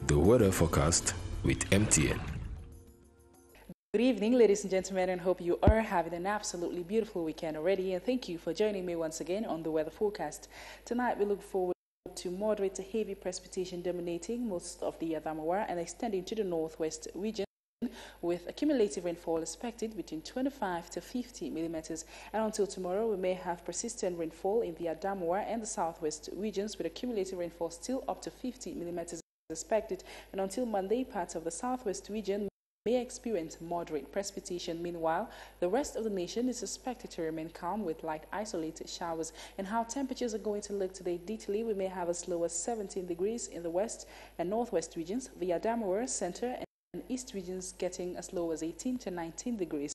The weather forecast with MTN. Good evening, ladies and gentlemen, and hope you are having an absolutely beautiful weekend already. And thank you for joining me once again on the weather forecast. Tonight, we look forward to moderate to heavy precipitation dominating most of the Adamawa and extending to the northwest region, with accumulative rainfall expected between 25 to 50 millimeters. And until tomorrow, we may have persistent rainfall in the Adamawa and the southwest regions, with accumulative rainfall still up to 50 millimeters expected. And until Monday, parts of the southwest region may experience moderate precipitation. Meanwhile, the rest of the nation is expected to remain calm with light isolated showers. And how temperatures are going to look today detailly, we may have as low as 17 degrees in the west and northwest regions, the Adamawa, center and east regions getting as low as 18 to 19 degrees,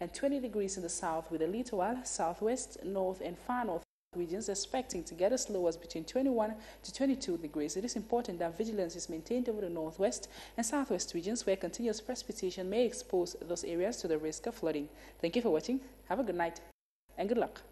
and 20 degrees in the south, with the littoral, southwest, north and far north regions expecting to get as low as between 21 to 22 degrees. It is important that vigilance is maintained over the northwest and southwest regions, where continuous precipitation may expose those areas to the risk of flooding. Thank you for watching. Have a good night and good luck.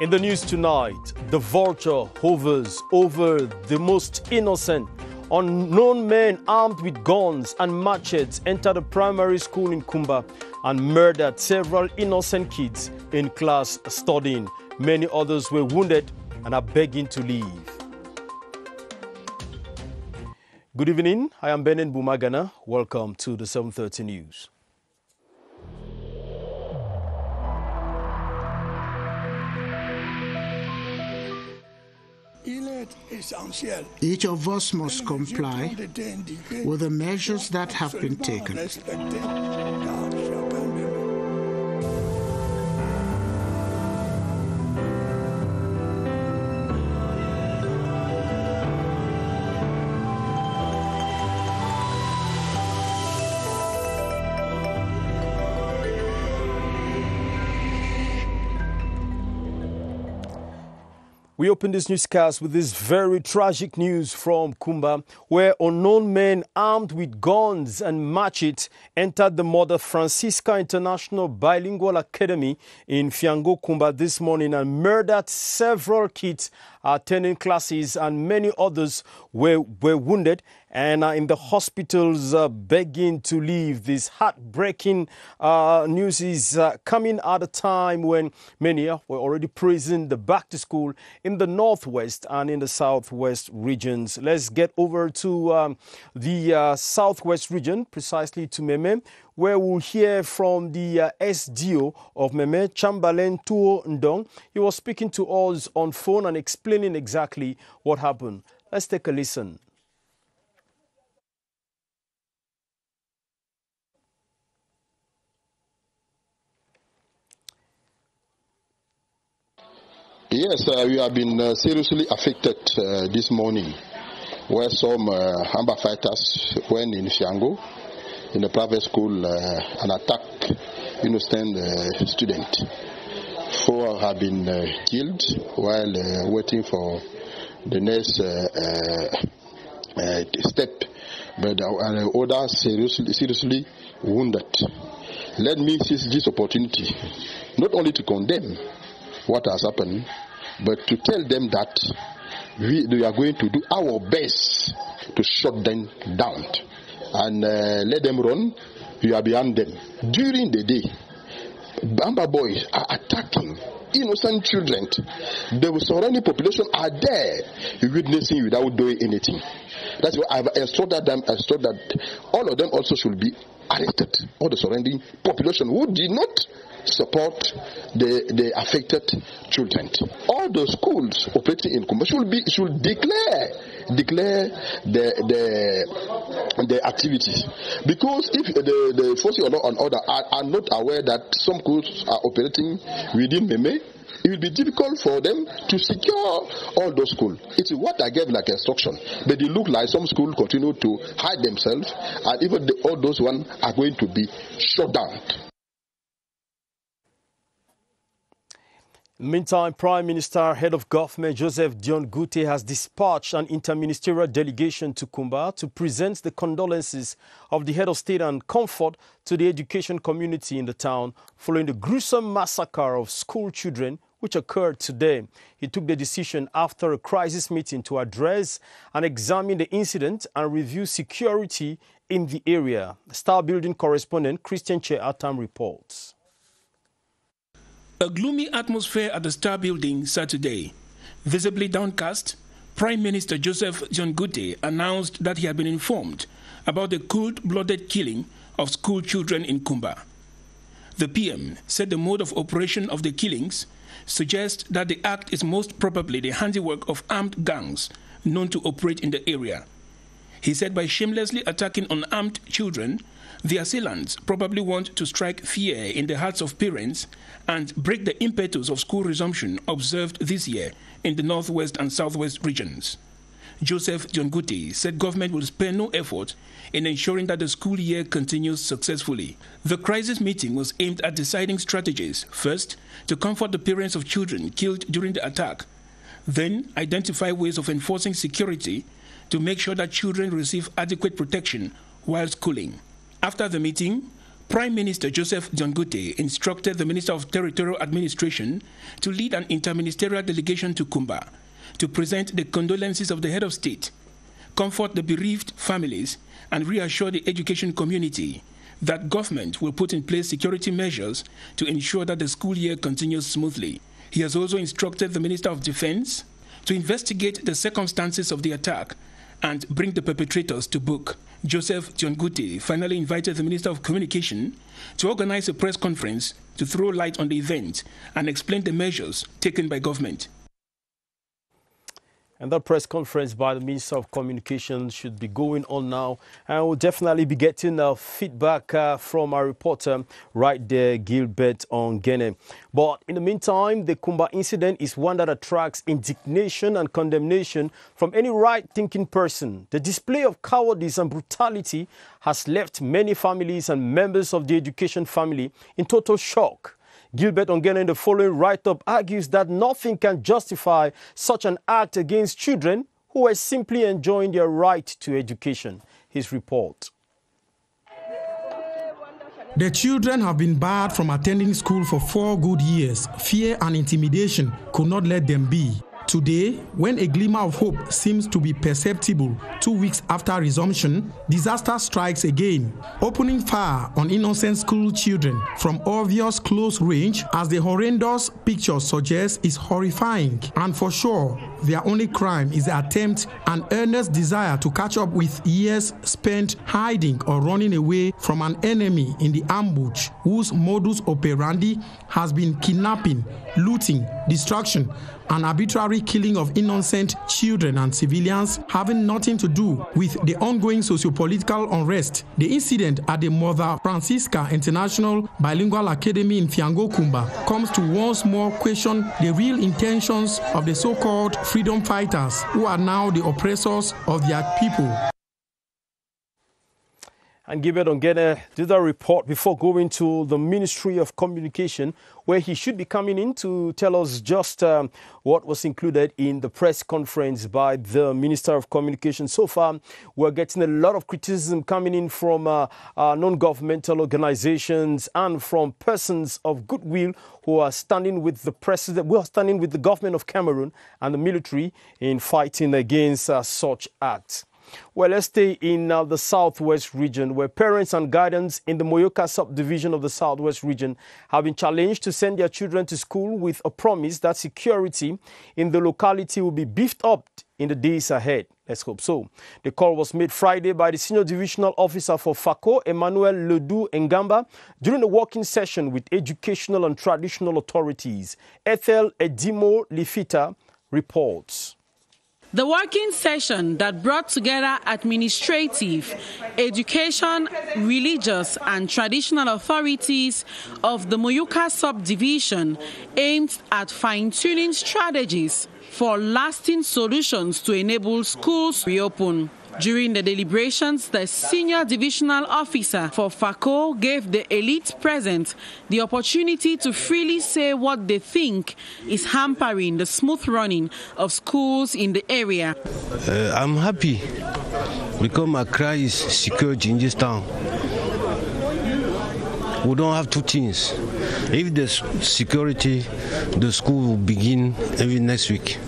In the news tonight, the vulture hovers over the most innocent. Unknown men armed with guns and machetes entered a primary school in KUMBA and murdered several innocent kids in class studying. Many others were wounded and are begging to leave. Good evening. I am Benin Bumagana. Welcome to the 7:30 News. Each of us must comply with the measures that have been taken. We open this newscast with this very tragic news from KUMBA, where unknown men armed with guns and machetes entered the Mother Francisca International Bilingual Academy in Fiango, KUMBA this morning and murdered several kids attending classes, and many others were wounded and are in the hospitals begging to leave. This heartbreaking news is coming at a time when many were already praising the back to school in the northwest and in the southwest regions. Let's get over to the southwest region, precisely to Meme, where we'll hear from the SDO of Meme, Chamberlain Tuo Ndong. He was speaking to us on phone and explaining exactly what happened. Let's take a listen. Yes, we have been seriously affected this morning, where some Hamba fighters went in Fiango, in a private school, and attacked innocent student. 4 have been killed while waiting for the next step, but others seriously wounded. Let me seize this opportunity not only to condemn what has happened, but to tell them that we are going to do our best to shut them down and let them run. We are behind them. During the day, Bamba boys are attacking innocent children. The surrounding population are there witnessing without doing anything. That's why I've instructed that all of them also should be arrested. All the surrounding population who did not support the affected children. All the schools operating in KUMBA should declare the activities, because if the forces of law and order are not aware that some schools are operating within Meme, it will be difficult for them to secure all those schools. It's what I gave like instruction, but it look like some schools continue to hide themselves, and even all those ones are going to be shut down. Meantime, Prime Minister, Head of Government Joseph Dion Gute has dispatched an interministerial delegation to KUMBA to present the condolences of the Head of State and comfort to the education community in the town following the gruesome massacre of school children which occurred today. He took the decision after a crisis meeting to address and examine the incident and review security in the area. Star Building correspondent Christian Che Atam reports. A gloomy atmosphere at the Star Building Saturday. Visibly downcast, Prime Minister Joseph Dion Gute announced that he had been informed about the cold-blooded killing of school children in KUMBA. The PM said the mode of operation of the killings suggests that the act is most probably the handiwork of armed gangs known to operate in the area. He said by shamelessly attacking unarmed children, the assailants probably want to strike fear in the hearts of parents and break the impetus of school resumption observed this year in the northwest and southwest regions. Joseph Dion Gute said government will spare no effort in ensuring that the school year continues successfully. The crisis meeting was aimed at deciding strategies, first, to comfort the parents of children killed during the attack, then identify ways of enforcing security to make sure that children receive adequate protection while schooling. After the meeting, Prime Minister Joseph Dion Gute instructed the Minister of Territorial Administration to lead an interministerial delegation to KUMBA to present the condolences of the Head of State, comfort the bereaved families, and reassure the education community that government will put in place security measures to ensure that the school year continues smoothly. He has also instructed the Minister of Defense to investigate the circumstances of the attack and bring the perpetrators to book. Joseph Dion Gute finally invited the Minister of Communication to organize a press conference to throw light on the event and explain the measures taken by government. And that press conference by the Minister of Communication should be going on now. And we'll definitely be getting feedback from our reporter right there, Gilbert Ongene. But in the meantime, the KUMBA incident is one that attracts indignation and condemnation from any right-thinking person. The display of cowardice and brutality has left many families and members of the education family in total shock. Gilbert Ongene in the following write-up argues that nothing can justify such an act against children who are simply enjoying their right to education. His report. The children have been barred from attending school for 4 good years. Fear and intimidation could not let them be. Today, when a glimmer of hope seems to be perceptible 2 weeks after resumption, disaster strikes again, opening fire on innocent school children from obvious close range, as the horrendous pictures suggest, is horrifying. And for sure, their only crime is the attempt and earnest desire to catch up with years spent hiding or running away from an enemy in the ambush, whose modus operandi has been kidnapping, looting, destruction, and arbitrary killing of innocent children and civilians, having nothing to do with the ongoing socio-political unrest. The incident at the Mother Francisca International Bilingual Academy in Fiango, KUMBA, comes to once more question the real intentions of the so-called freedom fighters, who are now the oppressors of their people. And Gilbert Ongene did a report before going to the Ministry of Communication, where he should be coming in to tell us just what was included in the press conference by the Minister of Communication. So far, we're getting a lot of criticism coming in from non-governmental organizations and from persons of goodwill who are standing with the president, who are standing with the government of Cameroon and the military in fighting against such acts. Well, let's stay in the Southwest region, where parents and guardians in the Moyoka subdivision of the Southwest region have been challenged to send their children to school with a promise that security in the locality will be beefed up in the days ahead. Let's hope so. The call was made Friday by the Senior Divisional Officer for FACO, Emmanuel Ledoux Ngamba, during a working session with educational and traditional authorities. Ethel Edimo Lifita reports. The working session that brought together administrative, education, religious and traditional authorities of the Moyoka subdivision aimed at fine-tuning strategies for lasting solutions to enable schools to reopen. During the deliberations, the senior divisional officer for FACO gave the elite present the opportunity to freely say what they think is hampering the smooth running of schools in the area. I'm happy because my cry is security in this town. We don't have two things. If there's security, the school will begin every next week.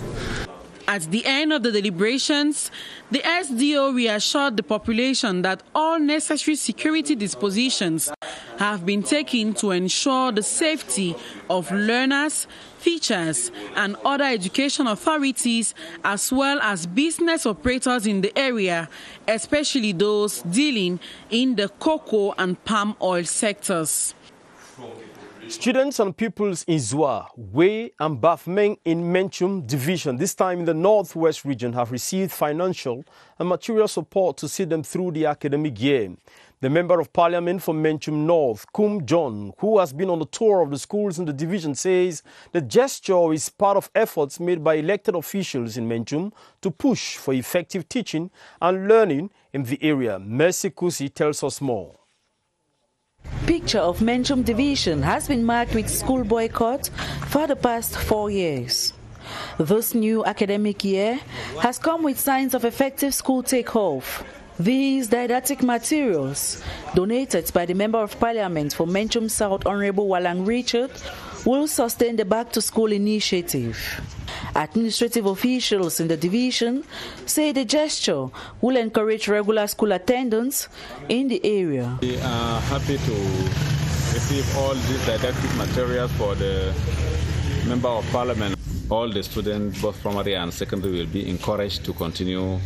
At the end of the deliberations, the SDO reassured the population that all necessary security dispositions have been taken to ensure the safety of learners, teachers, and other education authorities, as well as business operators in the area, especially those dealing in the cocoa and palm oil sectors. Students and pupils in Zwa, Wei, and Bafmeng in Menchum Division, this time in the Northwest region, have received financial and material support to see them through the academic year. The Member of Parliament for Menchum North, Kum John, who has been on the tour of the schools in the division, says the gesture is part of efforts made by elected officials in Menchum to push for effective teaching and learning in the area. Mercy Kusi tells us more. Picture of Menchum Division has been marked with school boycott for the past 4 years. This new academic year has come with signs of effective school takeoff. These didactic materials, donated by the Member of Parliament for Menchum South, Honorable Walang Richard, will sustain the Back to School initiative. Administrative officials in the division say the gesture will encourage regular school attendance in the area. We are happy to receive all these didactic materials for the Member of Parliament. All the students, both primary and secondary, will be encouraged to continue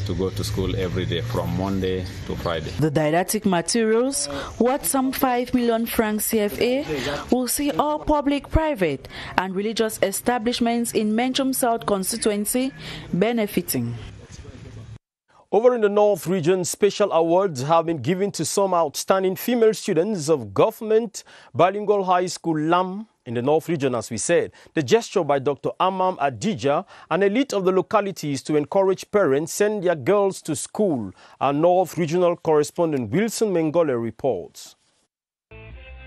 to go to school every day from Monday to Friday. The didactic materials, worth some 5 million francs CFA, will see all public, private and religious establishments in Menchum South constituency benefiting. Over in the North region, special awards have been given to some outstanding female students of Government Bilingual High School Lam in the North region, as we said. The gesture by Dr. Amam Adija, an elite of the localities, to encourage parents send their girls to school. Our North regional correspondent Wilson Mengole reports.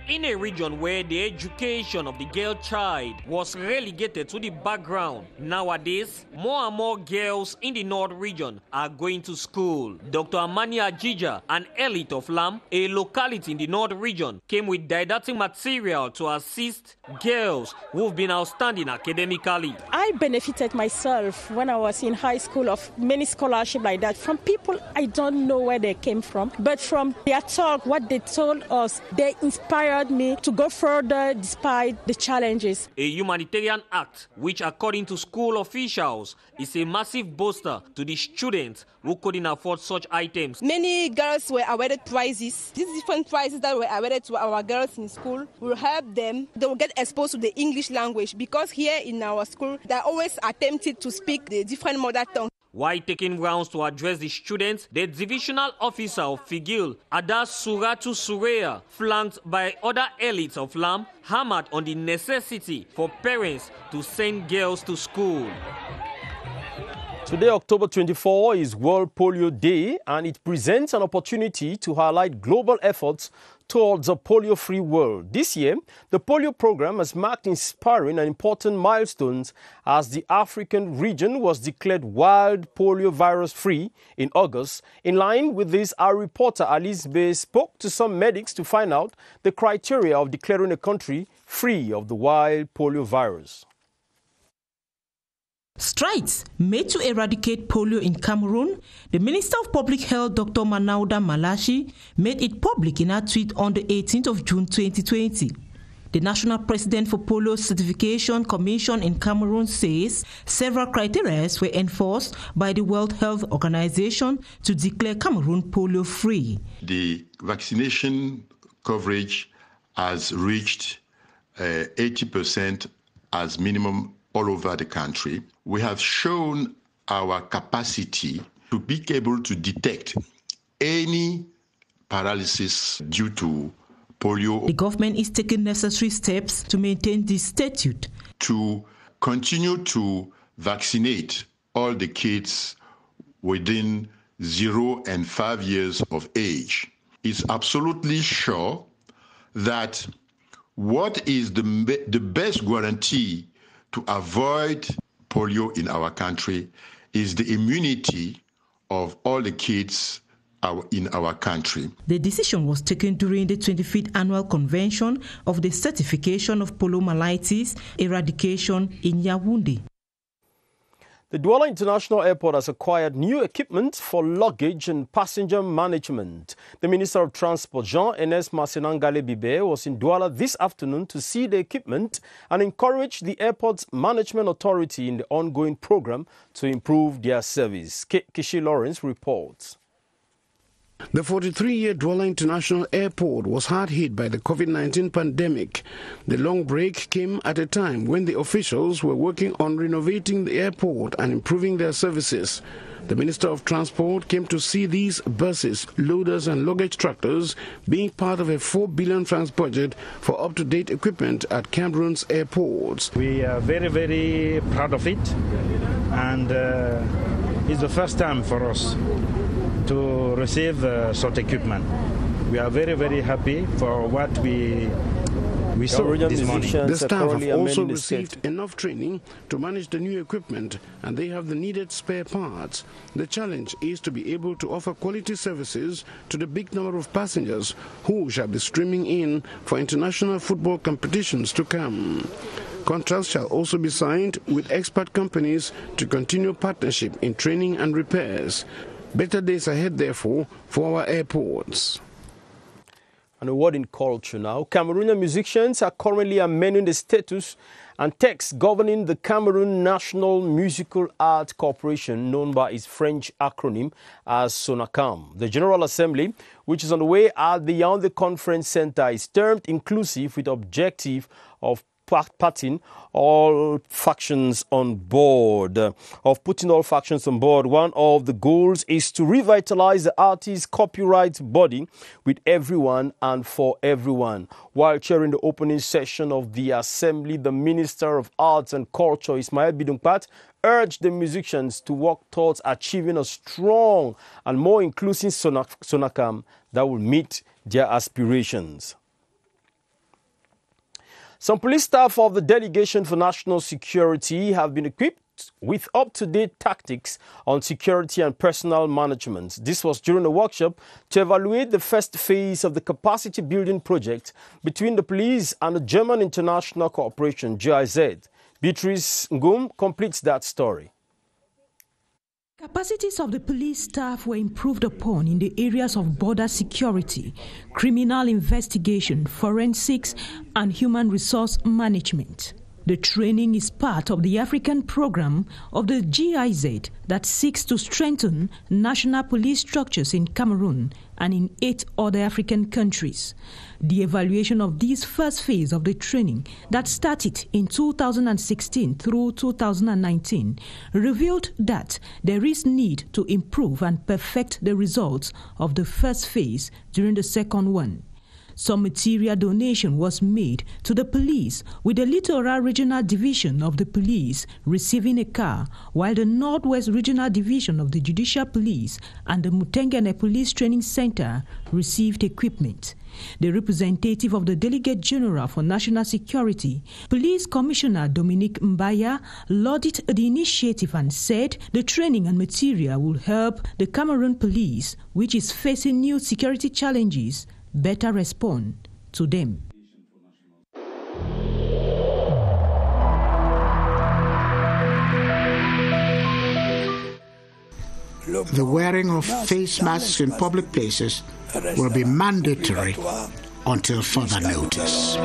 In a region where the education of the girl child was relegated to the background, nowadays, more and more girls in the North region are going to school. Dr. Amani Ajija, an elite of Lam, a locality in the North region, came with didactic material to assist girls who've been outstanding academically. I benefited myself when I was in high school of many scholarships like that from people I don't know where they came from, but from their talk, what they told us, they inspired me to go further despite the challenges. A humanitarian act, which according to school officials is a massive booster to the students who couldn't afford such items. Many girls were awarded prizes. These different prizes that were awarded to our girls in school will help them. They will get exposed to the English language because here in our school they always attempted to speak the different mother tongue. While taking rounds to address the students, the divisional officer of Figil, Ada Suratu Sureya, flanked by other elites of Lam, hammered on the necessity for parents to send girls to school. Today, October 24, is World Polio Day, and it presents an opportunity to highlight global efforts towards a polio-free world. This year, the polio program has marked inspiring and important milestones as the African region was declared wild polio virus-free in August. In line with this, our reporter Alice Bay spoke to some medics to find out the criteria of declaring a country free of the wild polio virus. Strides made to eradicate polio in Cameroon, the Minister of Public Health, Dr. Manauda Malashi, made it public in a tweet on the 18th of June 2020. The National President for Polio Certification Commission in Cameroon says several criteria were enforced by the World Health Organization to declare Cameroon polio-free. The vaccination coverage has reached 80% as minimum all over the country. We have shown our capacity to be able to detect any paralysis due to polio. The government is taking necessary steps to maintain this statute. To continue to vaccinate all the kids within 0 and 5 years of age is absolutely sure that what is the best guarantee to avoid polio in our country is the immunity of all the kids in our country. The decision was taken during the 25th annual convention of the certification of poliomyelitis eradication in Yaoundé. The Douala International Airport has acquired new equipment for luggage and passenger management. The Minister of Transport, Jean-Ernest Massenangale-Bibe, was in Douala this afternoon to see the equipment and encourage the airport's management authority in the ongoing program to improve their service. Kishi Lawrence reports. The 43-year Douala International Airport was hard hit by the COVID-19 pandemic. The long break came at a time when the officials were working on renovating the airport and improving their services. The Minister of Transport came to see these buses, loaders and luggage tractors being part of a 4 billion francs budget for up-to-date equipment at Cameroon's airports. We are very, very proud of it, and it's the first time for us to receive such equipment. We are very, very happy for what we saw this morning. The staff have also received enough training to manage the new equipment, and they have the needed spare parts. The challenge is to be able to offer quality services to the big number of passengers who shall be streaming in for international football competitions to come. Contracts shall also be signed with expert companies to continue partnership in training and repairs. Better days ahead, therefore, for our airports. And a word in culture now. Cameroonian musicians are currently amending the status and text governing the Cameroon National Musical Arts Corporation, known by its French acronym as SONACAM. The General Assembly, which is on the way at the Yaoundé Conference Center, is termed inclusive with the objective of putting all factions on board. One of the goals is to revitalize the artist's copyright body with everyone and for everyone. While chairing the opening session of the assembly, the Minister of Arts and Culture, Ismail Bidungpat, urged the musicians to work towards achieving a strong and more inclusive SONACAM that will meet their aspirations. Some police staff of the Delegation for National Security have been equipped with up-to-date tactics on security and personnel management. This was during a workshop to evaluate the first phase of the capacity building project between the police and the German International Cooperation, GIZ. Beatrice Ngum completes that story. Capacities of the police staff were improved upon in the areas of border security, criminal investigation, forensics, and human resource management. The training is part of the African program of the GIZ that seeks to strengthen national police structures in Cameroon and in 8 other African countries. The evaluation of this first phase of the training that started in 2016 through 2019 revealed that there is need to improve and perfect the results of the first phase during the second one. Some material donation was made to the police, with the Littoral Regional Division of the police receiving a car, while the Northwest Regional Division of the Judicial Police and the Mutengene Police Training Center received equipment. The representative of the Delegate General for National Security, Police Commissioner Dominique Mbaya, lauded the initiative and said the training and material will help the Cameroon police, which is facing new security challenges, better respond to them. The wearing of face masks in public places will be mandatory until further notice.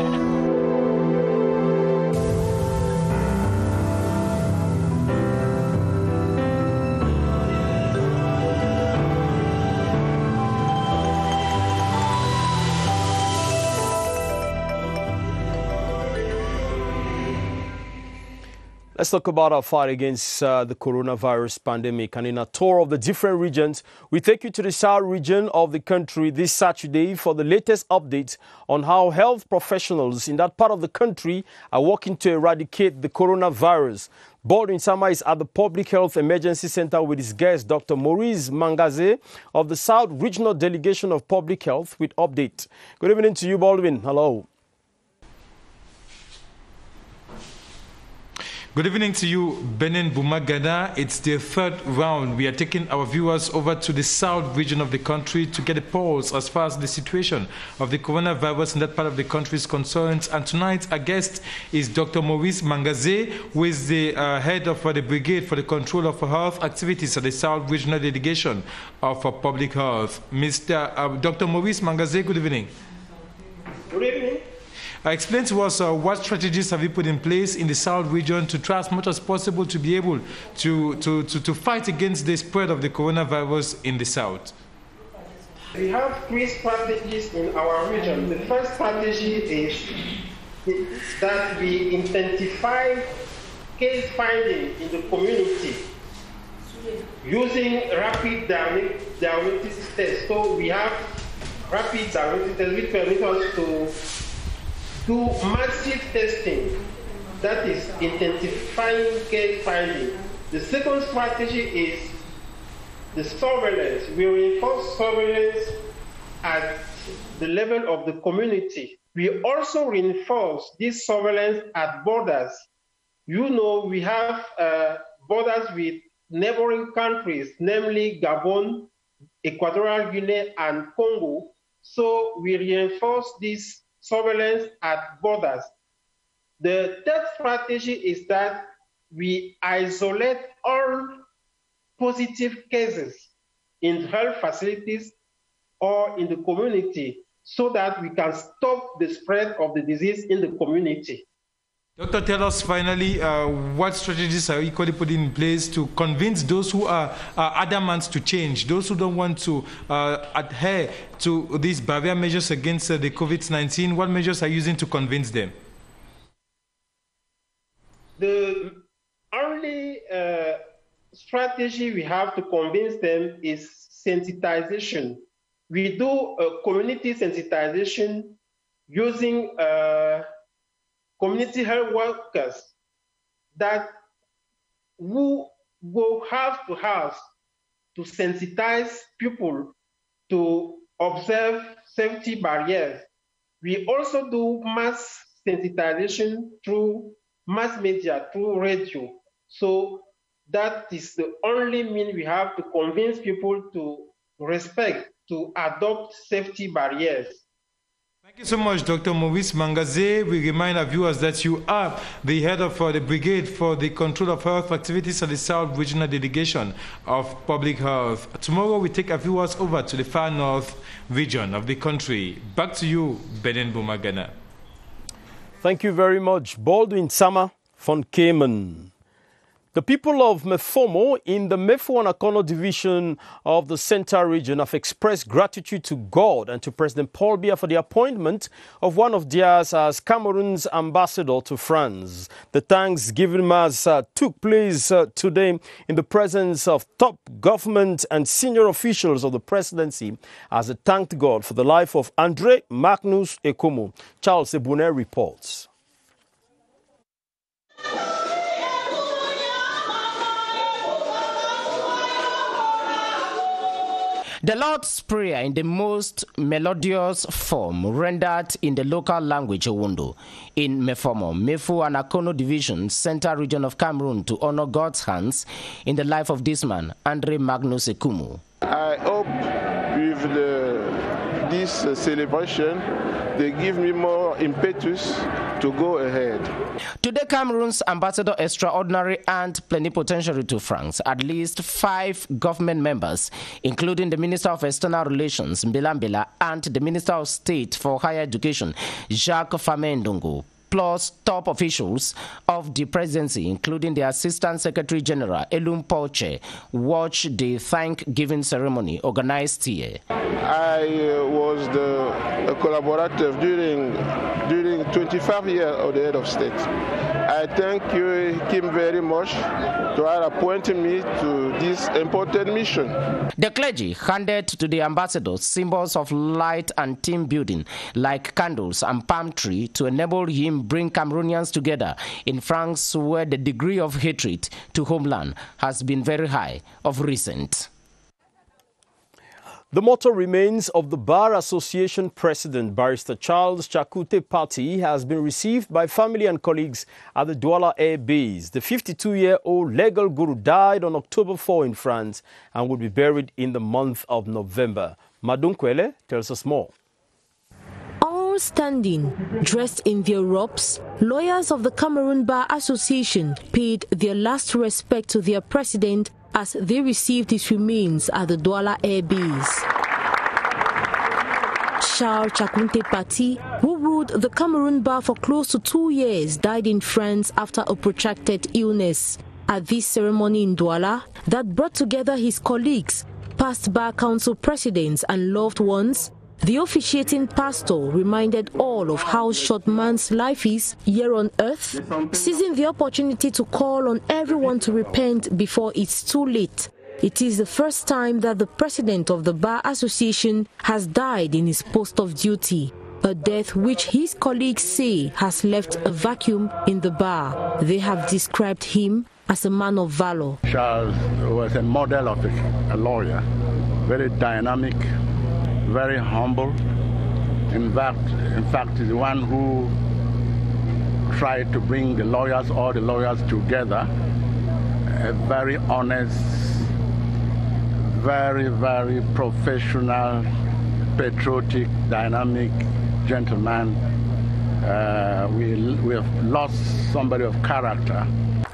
Let's talk about our fight against the coronavirus pandemic. And in a tour of the different regions, we take you to the South region of the country this Saturday for the latest updates on how health professionals in that part of the country are working to eradicate the coronavirus. Baldwin Sama is at the Public Health Emergency Center with his guest, Dr. Maurice Mangaze of the South Regional Delegation of Public Health with update. Good evening to you, Baldwin. Hello. Good evening to you, Benin Bumagana. It's the third round. We are taking our viewers over to the south region of the country to get a pulse as far as the situation of the coronavirus in that part of the country is concerned. And tonight, our guest is Dr. Maurice Mangaze, who is the head of the Brigade for the Control of Health Activities at the South Regional Delegation of Public Health. Dr. Maurice Mangaze, good evening. Good evening. Explain to us what strategies have you put in place in the South region to try as much as possible to be able to fight against the spread of the coronavirus in the South? We have three strategies in our region. The first strategy is that we intensify case finding in the community using rapid diagnostic tests. So we have rapid diagnostic tests which permit us to do massive testing, that is intensifying case finding. The second strategy is the surveillance. We reinforce surveillance at the level of the community. We also reinforce this surveillance at borders. You know, we have borders with neighboring countries, namely Gabon, Equatorial Guinea, and Congo. So we reinforce this surveillance at borders. The third strategy is that we isolate all positive cases in health facilities or in the community so that we can stop the spread of the disease in the community. Doctor, tell us finally what strategies are equally put in place to convince those who are adamant to change, those who don't want to adhere to these barrier measures against the COVID-19. What measures are you using to convince them? The only strategy we have to convince them is sensitization. We do community sensitization using community health workers that who go house to house to sensitize people to observe safety barriers. We also do mass sensitization through mass media, through radio. So that is the only means we have to convince people to respect, to adopt safety barriers. Thank you so much, Dr. Maurice Mangaze. We remind our viewers that you are the head of the Brigade for the Control of Health Activities at the South Regional Delegation of Public Health. Tomorrow, we take our viewers over to the far north region of the country. Back to you, Benin Bumagana. Thank you very much, Baldwin Sama von Cayman. The people of Mefomo in the Mefo and Akono division of the Central region have expressed gratitude to God and to President Paul Biya for the appointment of one of theirs as Cameroon's ambassador to France. The Thanksgiving Mass took place today in the presence of top government and senior officials of the presidency as they thanked God for the life of André Magnus Ekomo. Charles Ebune reports. The Lord's Prayer in the most melodious form, rendered in the local language Owundo, in Mefomo, Mefo and Akono Division, Central Region of Cameroon, to honor God's hands in the life of this man, André Magnus Ekomo. I hope with this celebration, they give me more impetus to go ahead. Today, Cameroon's ambassador extraordinary and plenipotentiary to France, at least 5 government members, including the Minister of External Relations, Mbila Mbila, and the Minister of State for Higher Education, Jacques Famendongo, plus top officials of the presidency, including the Assistant Secretary General, Elum Poche, watched the thanksgiving ceremony organized here. I was a collaborator during 25 years of the head of state. I thank him very much to have appointed me to this important mission. The clergy handed to the ambassadors symbols of light and team building like candles and palm tree to enable him bring Cameroonians together in France, where the degree of hatred to homeland has been very high of recent. The motto remains of the Bar Association President, Barrister Charles Chakute Party, has been received by family and colleagues at the Douala Air Base. The 52-year-old legal guru died on October 4 in France and will be buried in the month of November. Madunkwele tells us more. All standing, dressed in their robes, lawyers of the Cameroon Bar Association paid their last respect to their president as they received his remains at the Douala Air Base. Charles Chakute Party, who ruled the Cameroon Bar for close to 2 years, died in France after a protracted illness. At this ceremony in Douala that brought together his colleagues, past Bar Council presidents and loved ones, the officiating pastor reminded all of how short man's life is here on earth, seizing the opportunity to call on everyone to repent before it's too late. It is the first time that the president of the Bar Association has died in his post of duty, a death which his colleagues say has left a vacuum in the bar. They have described him as a man of valor. Charles was a model of a lawyer, very dynamic, very humble. In fact, he's the one who tried to bring all the lawyers together. A very honest, very, very professional, patriotic, dynamic gentleman. We have lost somebody of character.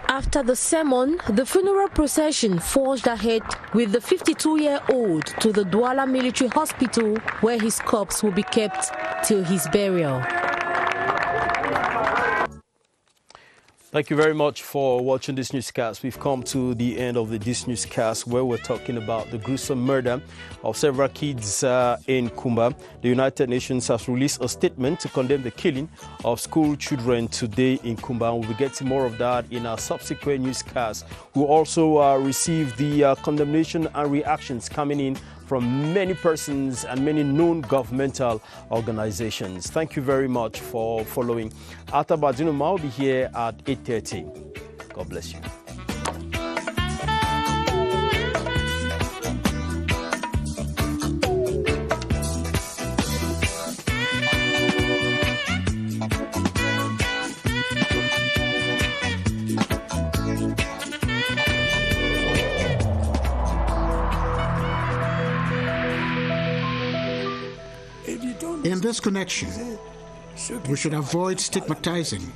After the sermon, the funeral procession forged ahead with the 52-year-old to the Douala Military Hospital, where his corpse will be kept till his burial. Thank you very much for watching this newscast. We've come to the end of this newscast where we're talking about the gruesome murder of several kids in KUMBA. The United Nations has released a statement to condemn the killing of school children today in KUMBA. And we'll be getting more of that in our subsequent newscast. We'll also receive the condemnation and reactions coming in from many persons and many known governmental organizations. Thank you very much for following. Atabadunuma will be here at 8:30. God bless you. In this connection, we should avoid stigmatizing